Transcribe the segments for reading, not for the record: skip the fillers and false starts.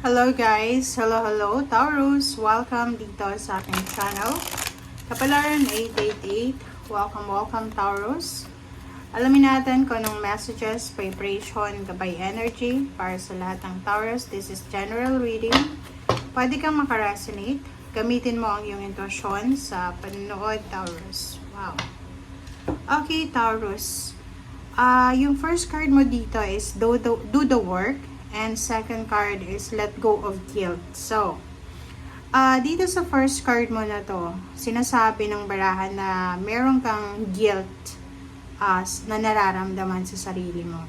Hello guys! Hello Taurus! Welcome dito sa aking channel. Kapalaran 888. Welcome Taurus. Alamin natin kung anong messages, vibration, gabay energy para sa lahat ng Taurus. This is general reading. Pwede kang makaresonate. Gamitin mo ang iyong intuition sa panonood, Taurus. Wow! Okay, Taurus. Yung first card mo dito is do the work. And second card is let go of guilt. So, dito sa first card mo na to, sinasabi ng barahan na meron kang guilt na nararamdaman sa sarili mo.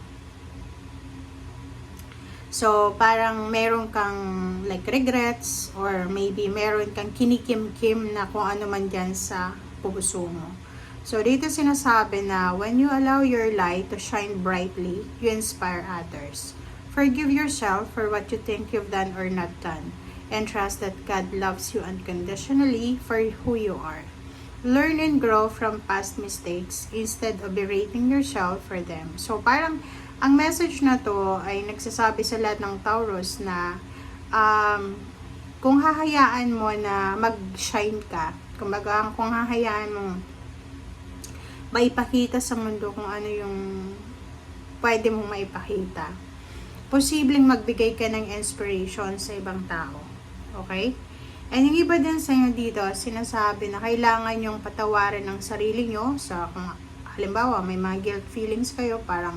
So, parang meron kang like regrets or maybe meron kang kinikim-kim na kung ano man dyan sa puso mo. So, dito sinasabi na when you allow your light to shine brightly, you inspire others. Forgive yourself for what you think you've done or not done, and trust that God loves you unconditionally for who you are. Learn and grow from past mistakes instead of berating yourself for them. So parang ang message na to ay nagsasabi sa lahat ng Taurus na kung hahayaan mo na mag-shine ka, kung hahayaan mong maipakita sa mundo kung ano yung pwede mong maipakita, posibleng magbigay ka ng inspiration sa ibang tao. Okay? And yung iba din sa inyo dito, sinasabi na kailangan yung patawarin ng sarili nyo. So, kung halimbawa, may mga guilt feelings kayo, parang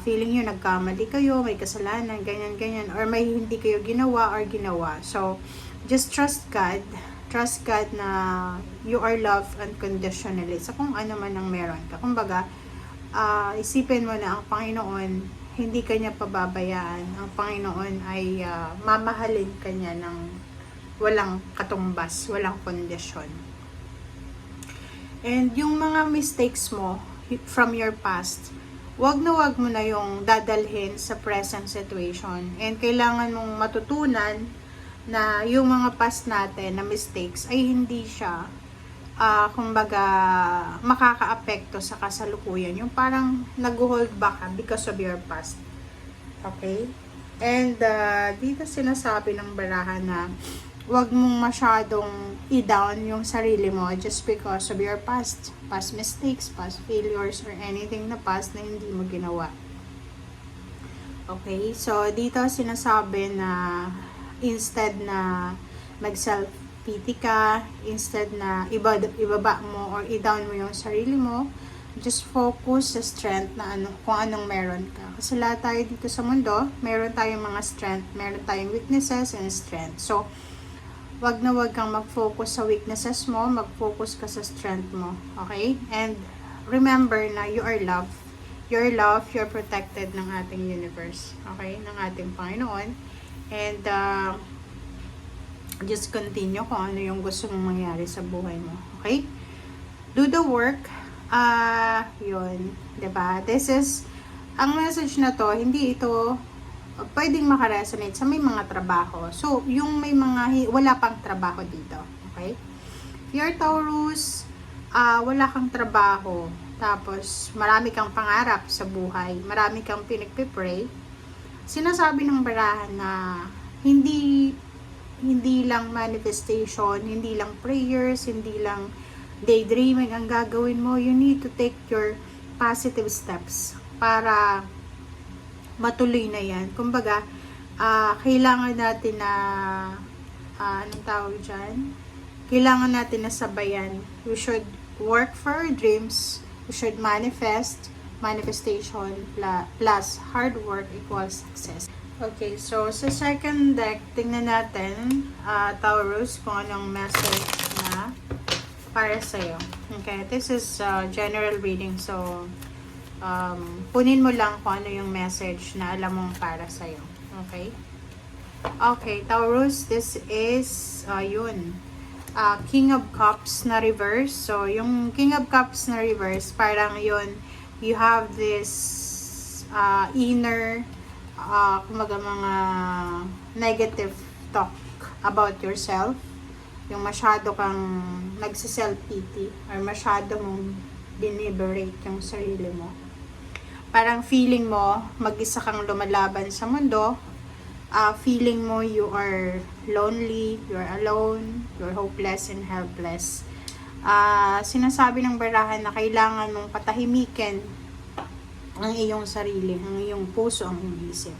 feeling nyo nagkamali kayo, may kasalanan, ganyan. Or may hindi kayo ginawa or ginawa. So, just trust God. Trust God na you are loved unconditionally. So, kung ano man ang meron ka. Kumbaga, isipin mo na ang Panginoon hindi kanya pababayaan. Ang Panginoon ay mamahalin kanya ng walang katumbas, walang kondisyon. And yung mga mistakes mo from your past, wag mo na yung dadalhin sa present situation. And kailangan mong matutunan na yung mga past natin na mistakes ay hindi siya kumbaga makaka-apekto sa kasalukuyan. Yung parang nag-hold back because of your past. Okay? And dito sinasabi ng barahan na wag mong masyadong i-down yung sarili mo just because of your past mistakes, past failures, or anything na past na hindi mo ginawa. Okay? So, dito sinasabi na instead na mag-self-pity ka, instead na ibaba mo or i-down mo yung sarili mo, just focus sa strength na kung anong meron ka. Kasi lahat tayo dito sa mundo, meron tayong mga strength, meron tayong weaknesses and strength. So, wag kang mag-focus sa weaknesses mo, mag-focus ka sa strength mo. Okay? And remember na you are loved. You're loved, you're protected ng ating universe. Okay? Ng ating Panginoon. And just continue kung ano yung gusto mong mangyari sa buhay mo. Okay? Do the work. Yun. Diba? This is, ang message na to, hindi ito pwedeng makaresonate sa may mga trabaho. So, yung may mga wala pang trabaho dito. Okay? If you're Taurus, wala kang trabaho, tapos marami kang pangarap sa buhay, marami kang pinagpipray, sinasabi ng barahan na hindi lang manifestation, hindi lang prayers, hindi lang daydreaming ang gagawin mo. You need to take your positive steps para matuloy na yan. Kumbaga, kailangan natin na anong tawag dyan? Kailangan natin na sabayan. We should work for our dreams. We should manifestation plus hard work equals success. Okay, so sa second deck, tingnan natin, Taurus, kung anong message na para sa'yo. Okay, this is general reading, so punin mo lang kung ano yung message na alam mong para sa'yo. Okay? Okay, Taurus, this is, King of Cups na reverse. So, yung King of Cups na reverse, parang yun, you have this inner kumaga mga negative talk about yourself, yung masyado kang nagsiself-pity or masyado mong diniberate yung sarili mo. Parang feeling mo mag-isa kang lumalaban sa mundo feeling mo you are lonely, you're alone, you're hopeless and helpless. Sinasabi ng barahan na kailangan mong patahimikin ang iyong sarili, ang iyong puso, ang iyong isip.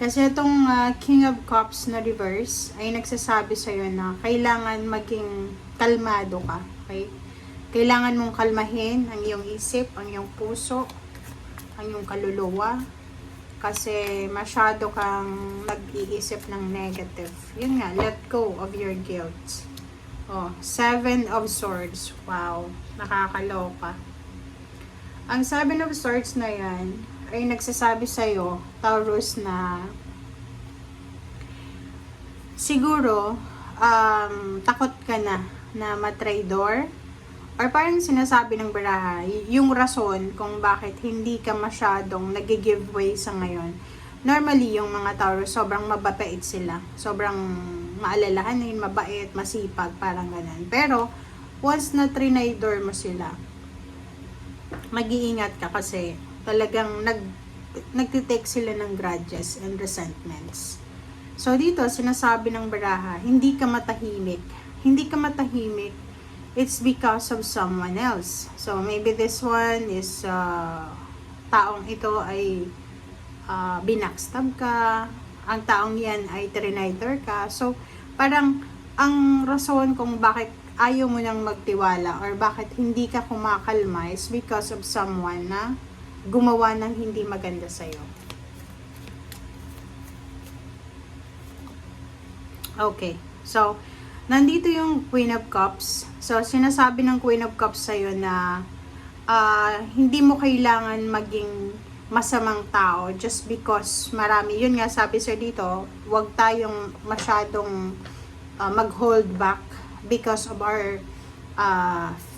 Kasi itong King of Cups na reverse ay nagsasabi sa'yo na kailangan maging kalmado ka. Okay? Kailangan mong kalmahin ang iyong isip, ang iyong puso, ang iyong kaluluwa. Kasi masyado kang nag-iisip ng negative. Yun nga, let go of your guilt. Oh, 7 of Swords. Wow, nakakaloka. Ang 7 of Swords na yan ay nagsasabi sa'yo, Taurus, na siguro takot ka na matraidor, or parang sinasabi ng baraha yung rason kung bakit hindi ka masyadong nag-giveaway sa ngayon. Normally yung mga Taurus sobrang mababait sila, sobrang maalalahanin, mabait, masipag, parang ganun. Pero once na trinaidor mo sila, mag-iingat ka kasi talagang nagtitake sila ng grudges and resentments. So dito, sinasabi ng baraha, hindi ka matahimik. Hindi ka matahimik, it's because of someone else. So maybe this one is, taong ito ay binackstab ka, ang taong yan ay trinaidor ka. So parang ang rason kung bakit ayaw mo nang magtiwala or bakit hindi ka kumakalma is because of someone na gumawa ng hindi maganda sa'yo. Okay, so nandito yung Queen of Cups. So sinasabi ng Queen of Cups sa'yo na hindi mo kailangan maging masamang tao just because marami. Yun nga, sabi sir dito, huwag tayong masyadong mag-hold back because of our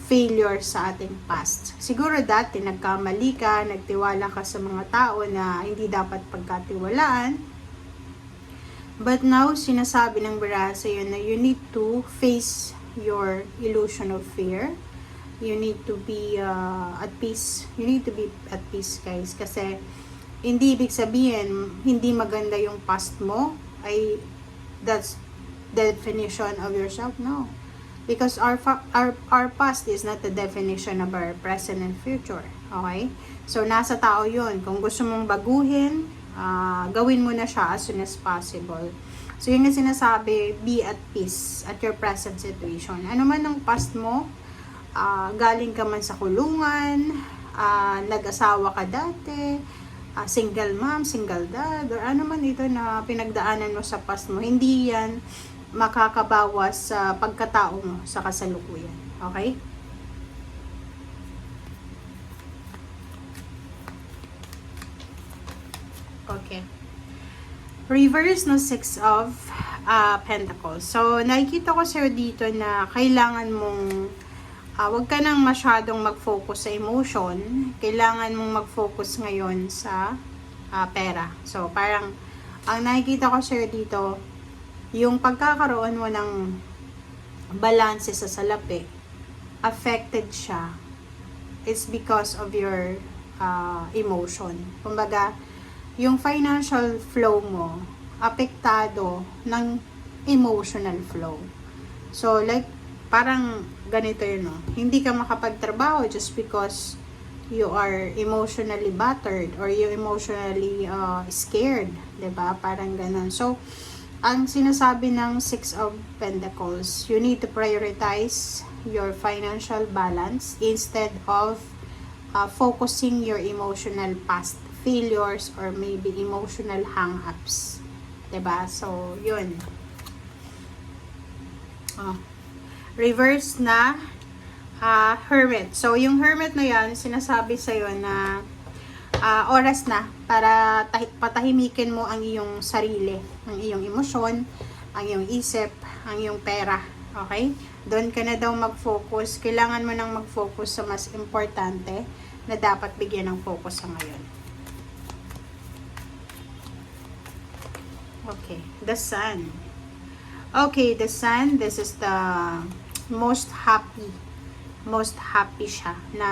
failure sa ating past. Siguro dati nagkamali ka, nagtiwala ka sa mga tao na hindi dapat pagkatiwalaan. But now, sinasabi ng baraha sa'yo na you need to face your illusion of fear. You need to be at peace. You need to be at peace, guys. Kasi hindi ibig sabihin hindi maganda yung past mo ay that's the definition of yourself. No. Because our past is not the definition of our present and future. Okay? So, nasa tao yun. Kung gusto mong baguhin, gawin mo na siya as soon as possible. So, yun yung sinasabi, be at peace at your present situation. Ano man ang past mo, galing ka man sa kulungan, nag-asawa ka dati, single mom, single dad, or ano man ito na pinagdaanan mo sa past mo, hindi yan makakabawas sa pagkatao mo sa kasalukuyan. Okay? Okay. Reverse no 6 of Pentacles. So, nakikita ko sa'yo dito na kailangan mong huwag ka nang masyadong mag-focus sa emotion. Kailangan mong mag-focus ngayon sa pera. So, parang ang nakikita ko sa'yo dito, yung pagkakaroon mo ng balance sa salapi, affected siya, it's because of your emotion. Kumbaga, yung financial flow mo, apektado ng emotional flow. So, like, parang ganito yun, no? Hindi ka makapagtrabaho just because you are emotionally battered or you emotionally scared. 'Di ba? Parang ganun. So, ang sinasabi ng 6 of Pentacles, you need to prioritize your financial balance instead of focusing your emotional past failures or maybe emotional hang-ups. 'Di ba? So, yun. Reverse na Hermit. So, yung Hermit na yan, sinasabi sa'yo na oras na para patahimikin mo ang iyong sarili, ang iyong emosyon, ang iyong isip, ang iyong pera. Okay? Doon ka na daw mag-focus. Kailangan mo nang mag-focus sa mas importante na dapat bigyan ng focus sa ngayon. Okay. The Sun. Okay, the Sun, this is the most happy siya na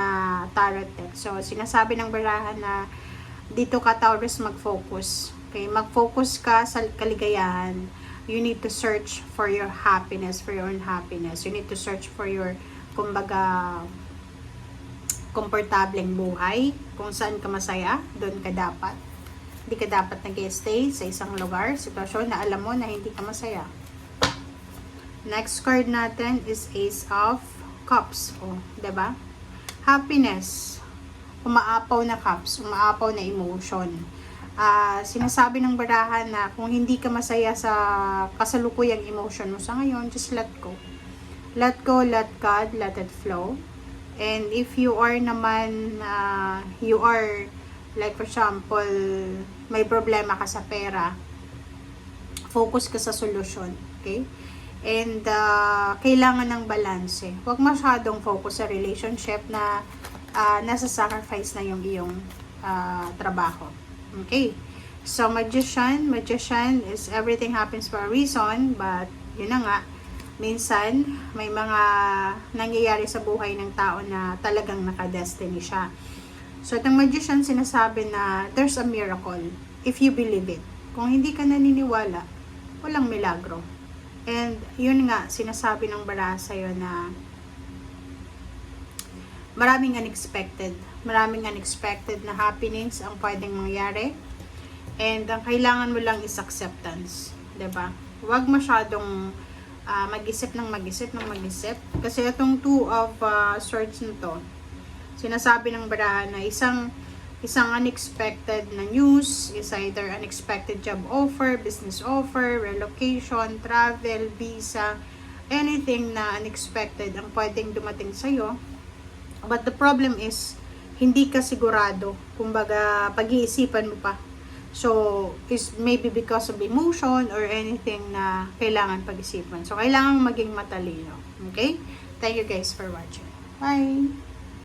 tarot deck. So, sinasabi ng barahan na dito ka, Taurus, mag-focus. Okay, mag-focus ka sa kaligayahan. You need to search for your happiness, for your own happiness. You need to search for your, kumbaga, komportableng buhay. Kung saan ka masaya, doon ka dapat. Hindi ka dapat nag-stay sa isang lugar, sitwasyon na alam mo na hindi ka masaya. Next card natin is Ace of Cups. O, diba? Happiness. Umaapaw na cups, umaapaw na emotion. Sinasabi ng barahan na kung hindi ka masaya sa kasalukuyang emotion mo sa ngayon, just let go. Let go, let God, let it flow. And if you are naman, you are, like for example, may problema ka sa pera, focus ka sa solusyon. Okay? And kailangan ng balance. Huwag masyadong focus sa relationship na nasa sacrifice na yung iyong trabaho. Okay. So, Magician is everything happens for a reason, but yun na nga, minsan may mga nangyayari sa buhay ng tao na talagang naka-destiny siya. So, itong Magician sinasabi na there's a miracle if you believe it. Kung hindi ka naniniwala, walang milagro. And yun nga, sinasabi ng baraha sa'yo na maraming unexpected na happenings ang pwedeng mangyari. And ang kailangan mo lang is acceptance. 'Di ba? Huwag masyadong mag-isip. Kasi itong Two of Swords na to, sinasabi ng baraha na isang unexpected na news is either unexpected job offer, business offer, relocation, travel, visa, anything na unexpected ang pwedeng dumating sa'yo. But the problem is, hindi ka sigurado. Kumbaga, pag-iisipan mo pa. So, is maybe because of emotion or anything na kailangan pag-isipan. So, kailangan maging matalino. Okay? Thank you guys for watching. Bye!